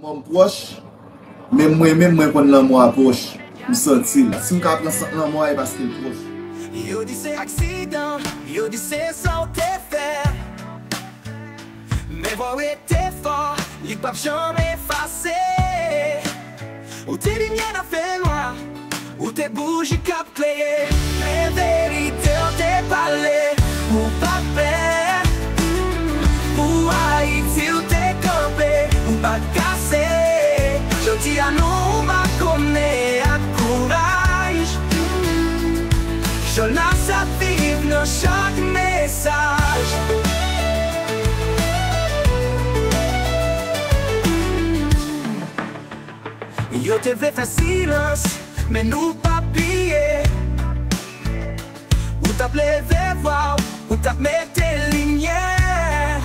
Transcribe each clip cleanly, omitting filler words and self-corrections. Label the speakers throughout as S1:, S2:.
S1: Mon proche, même moi quand l'amour proche, me sentir là. Si on prend l'amour parce qu'il est proche.
S2: Yo dis c'est accident, yo dis c'est sans te faire. Mais voir t'es fort, il pas jamais effacé. Ou t'es lumière à faire moi, ou t'es bougie cap clé. Mais vérité on t'est parlé, ou pas peur. Ou Haïti ou t'es campé, ou pas cassé. Je dis à nous, ma connaît à courage. Je lance à vivre dans chaque message. Yo te veux faire silence, mais nous pas piller. Ou t'as levé voir, ou t'as mis tes lumières.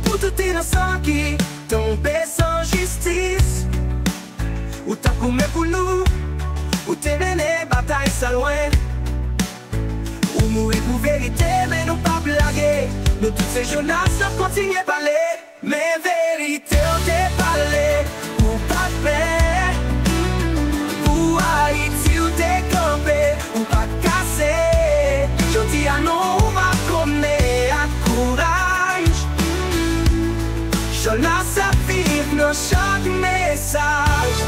S2: Pour tout innocent qui tombe sans justice. Ou t'as couru pour nous, ou t'es mené bataille ça loin. Ou mourir pour vérité, mais nous pas blaguer. Nous tous ces journalistes nous continuons à parler. Mais vérité on t'est parlé. Ou pas peur. Ou Haïti ou t'es campé. Ou pas cassé. Je dis à nous, on va connaître à courage. Je lance à vivre dans chaque message.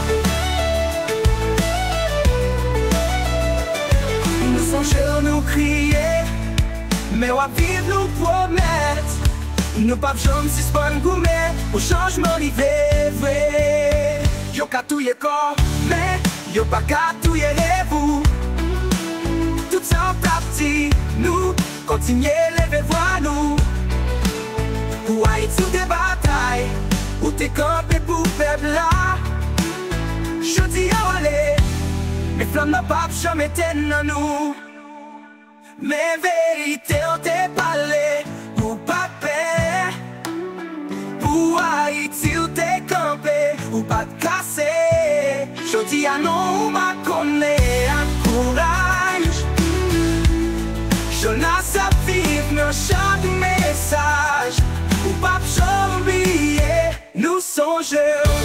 S2: Nous songeons nous crier, mais on va vivre nous promettre. Nous pas jamais suspendre gourmet, au changement arrivé vrai. Yo ka touye corps, mais yo pas ka touye vous. Tout ça parti, nous continuer lever voix nous. Ou Haïti ou des batailles, ou t'es campé pour peuple là. Je dis à aller, mes flammes n'ont pas jamais été dans nous. Mais vérité on t'est parlé, ou pas peur. Ou Haïti ou t'es campé, ou pas de cassé. Je dis à nous, ma connaît à courage. Je lance à vivre dans chaque message. Ou pas oublier, nous songeons.